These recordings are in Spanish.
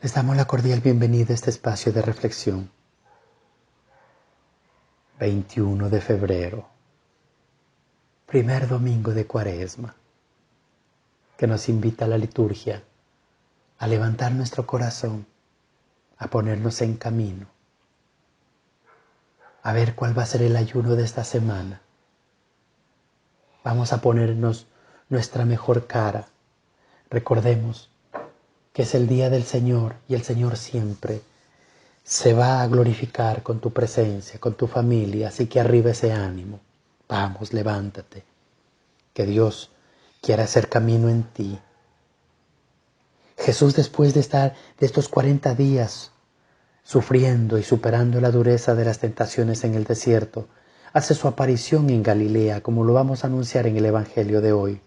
Les damos la cordial bienvenida a este espacio de reflexión. 21 de febrero, primer domingo de Cuaresma, que nos invita a la liturgia, a levantar nuestro corazón, a ponernos en camino, a ver cuál va a ser el ayuno de esta semana. Vamos a ponernos nuestra mejor cara. Recordemos que es el día del Señor y el Señor siempre se va a glorificar con tu presencia, con tu familia, así que arriba ese ánimo. Vamos, levántate, que Dios quiere hacer camino en ti. Jesús, después de estar de estos 40 días sufriendo y superando la dureza de las tentaciones en el desierto, hace su aparición en Galilea, como lo vamos a anunciar en el Evangelio de hoy,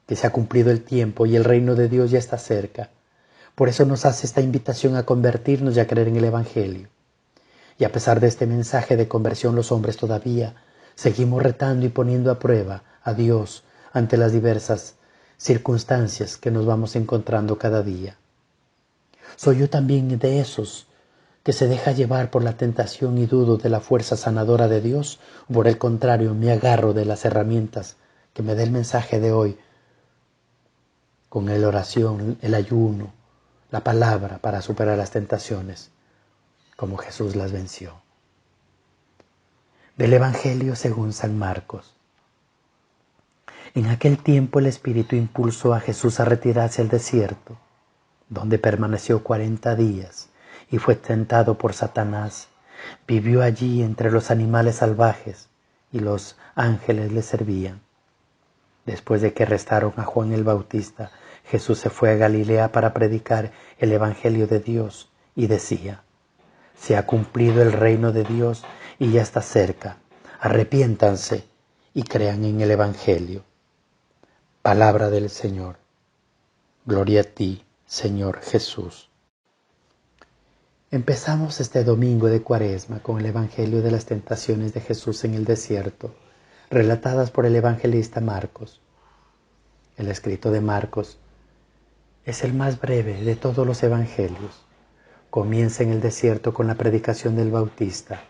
que se ha cumplido el tiempo y el reino de Dios ya está cerca. Por eso nos hace esta invitación a convertirnos y a creer en el Evangelio. Y a pesar de este mensaje de conversión, los hombres todavía seguimos retando y poniendo a prueba a Dios ante las diversas circunstancias que nos vamos encontrando cada día. Soy yo también de esos que se deja llevar por la tentación y dudo de la fuerza sanadora de Dios, o por el contrario me agarro de las herramientas que me dé el mensaje de hoy, con la oración, el ayuno, la palabra para superar las tentaciones, como Jesús las venció. Del Evangelio según San Marcos. En aquel tiempo el Espíritu impulsó a Jesús a retirarse al desierto, donde permaneció 40 días y fue tentado por Satanás. Vivió allí entre los animales salvajes y los ángeles le servían. Después de que arrestaron a Juan el Bautista, Jesús se fue a Galilea para predicar el Evangelio de Dios y decía: se ha cumplido el reino de Dios y ya está cerca. Arrepiéntanse y crean en el Evangelio. Palabra del Señor. Gloria a ti, Señor Jesús. Empezamos este domingo de Cuaresma con el Evangelio de las tentaciones de Jesús en el desierto, relatadas por el evangelista Marcos. El escrito de Marcos es el más breve de todos los evangelios. Comienza en el desierto con la predicación del Bautista,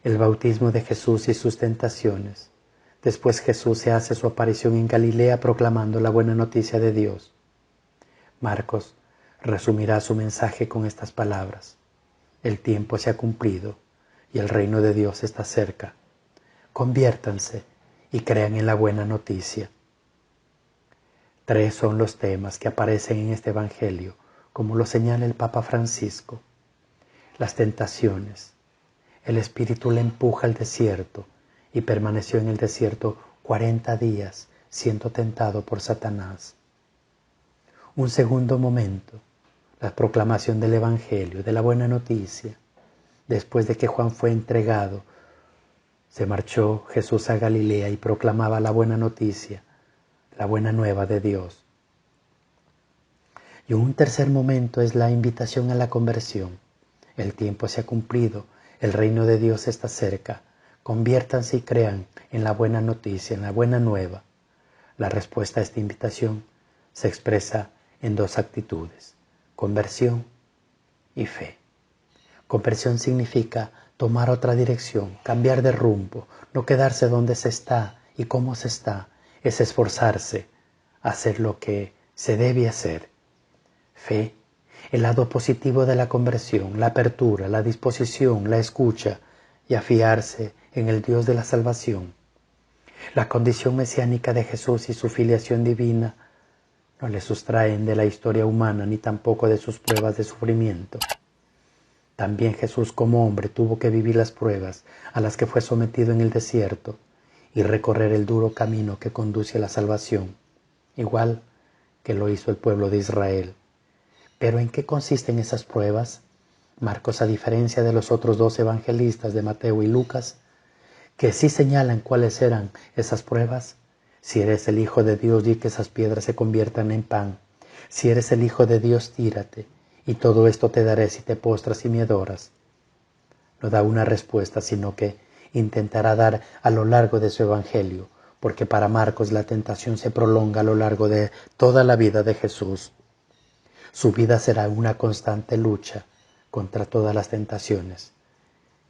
el bautismo de Jesús y sus tentaciones. Después Jesús se hace su aparición en Galilea proclamando la buena noticia de Dios. Marcos resumirá su mensaje con estas palabras: el tiempo se ha cumplido y el reino de Dios está cerca. Conviértanse y crean en la buena noticia. 3 son los temas que aparecen en este Evangelio, como lo señala el Papa Francisco. Las tentaciones. El Espíritu le empuja al desierto y permaneció en el desierto 40 días siendo tentado por Satanás. Un segundo momento, la proclamación del Evangelio, de la buena noticia. Después de que Juan fue entregado, se marchó Jesús a Galilea y proclamaba la buena noticia, la buena nueva de Dios. Y un tercer momento es la invitación a la conversión. El tiempo se ha cumplido, el reino de Dios está cerca. Conviértanse y crean en la buena noticia, en la buena nueva. La respuesta a esta invitación se expresa en 2 actitudes: conversión y fe. Conversión significa tomar otra dirección, cambiar de rumbo, no quedarse donde se está y cómo se está, es esforzarse, hacer lo que se debe hacer. Fe, el lado positivo de la conversión, la apertura, la disposición, la escucha y afiarse en el Dios de la salvación. La condición mesiánica de Jesús y su filiación divina no le sustraen de la historia humana ni tampoco de sus pruebas de sufrimiento. También Jesús como hombre tuvo que vivir las pruebas a las que fue sometido en el desierto y recorrer el duro camino que conduce a la salvación, igual que lo hizo el pueblo de Israel. ¿Pero en qué consisten esas pruebas? Marcos, a diferencia de los otros 2 evangelistas de Mateo y Lucas, que sí señalan cuáles eran esas pruebas: si eres el Hijo de Dios, di que esas piedras se conviertan en pan. Si eres el Hijo de Dios, tírate, y todo esto te daré si te postras y me adoras. No da una respuesta, sino que intentará dar a lo largo de su evangelio, porque para Marcos la tentación se prolonga a lo largo de toda la vida de Jesús. Su vida será una constante lucha contra todas las tentaciones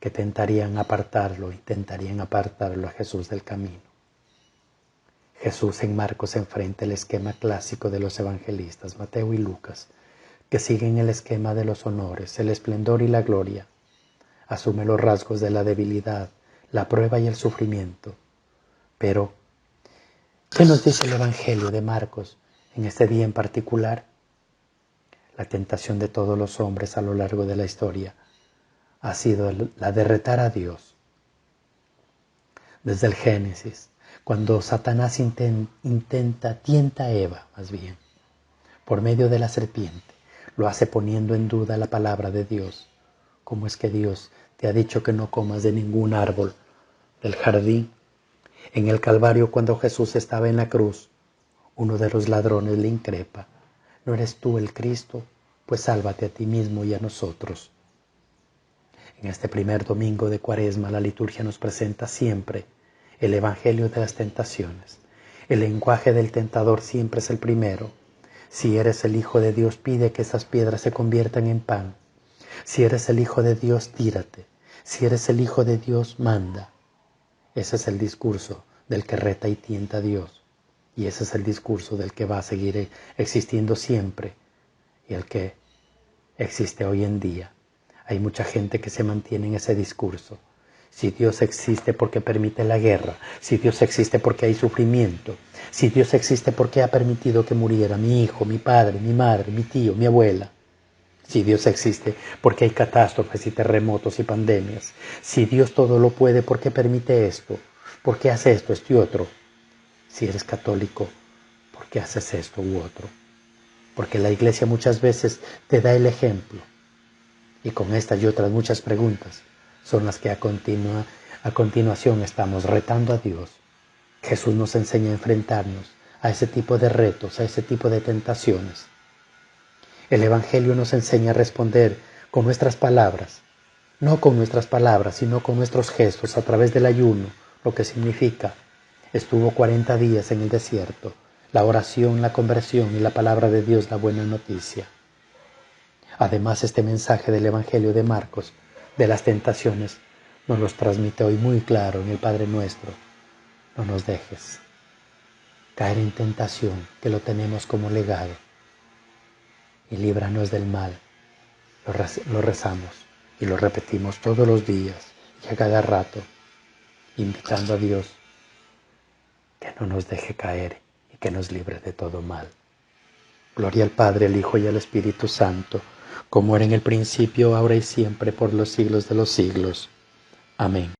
que intentarían apartarlo a Jesús del camino. Jesús en Marcos enfrenta el esquema clásico de los evangelistas, Mateo y Lucas, que siguen el esquema de los honores, el esplendor y la gloria. Asume los rasgos de la debilidad, la prueba y el sufrimiento. Pero, ¿qué nos dice el Evangelio de Marcos en este día en particular? La tentación de todos los hombres a lo largo de la historia ha sido la de retar a Dios. Desde el Génesis, cuando Satanás tienta a Eva, más bien, por medio de la serpiente, lo hace poniendo en duda la palabra de Dios. ¿Cómo es que Dios te ha dicho que no comas de ningún árbol del jardín? En el Calvario, cuando Jesús estaba en la cruz, uno de los ladrones le increpa: ¿no eres tú el Cristo? Pues sálvate a ti mismo y a nosotros. En este primer domingo de Cuaresma, la liturgia nos presenta siempre el Evangelio de las tentaciones. El lenguaje del tentador siempre es el primero. Si eres el Hijo de Dios, pide que esas piedras se conviertan en pan. Si eres el Hijo de Dios, tírate. Si eres el Hijo de Dios, manda. Ese es el discurso del que reta y tienta a Dios. Y ese es el discurso del que va a seguir existiendo siempre y el que existe hoy en día. Hay mucha gente que se mantiene en ese discurso. Si Dios existe, porque permite la guerra. Si Dios existe, porque hay sufrimiento. Si Dios existe, porque ha permitido que muriera mi hijo, mi padre, mi madre, mi tío, mi abuela. Si Dios existe, porque hay catástrofes y terremotos y pandemias. Si Dios todo lo puede, ¿por qué permite esto? ¿Por qué hace esto y otro? Si eres católico, ¿por qué haces esto u otro? Porque la Iglesia muchas veces te da el ejemplo. Y con estas y otras muchas preguntas son las que a continuación estamos retando a Dios. Jesús nos enseña a enfrentarnos a ese tipo de retos, a ese tipo de tentaciones. El Evangelio nos enseña a responder con nuestras palabras, no con nuestras palabras, sino con nuestros gestos a través del ayuno, lo que significa: estuvo 40 días en el desierto, la oración, la conversión y la palabra de Dios, la buena noticia. Además, este mensaje del Evangelio de Marcos, de las tentaciones, nos los transmite hoy muy claro en el Padre Nuestro. No nos dejes caer en tentación, que lo tenemos como legado, y líbranos del mal. Lo rezamos y lo repetimos todos los días y a cada rato, invitando a Dios que no nos deje caer y que nos libre de todo mal. Gloria al Padre, al Hijo y al Espíritu Santo, como era en el principio, ahora y siempre, por los siglos de los siglos. Amén.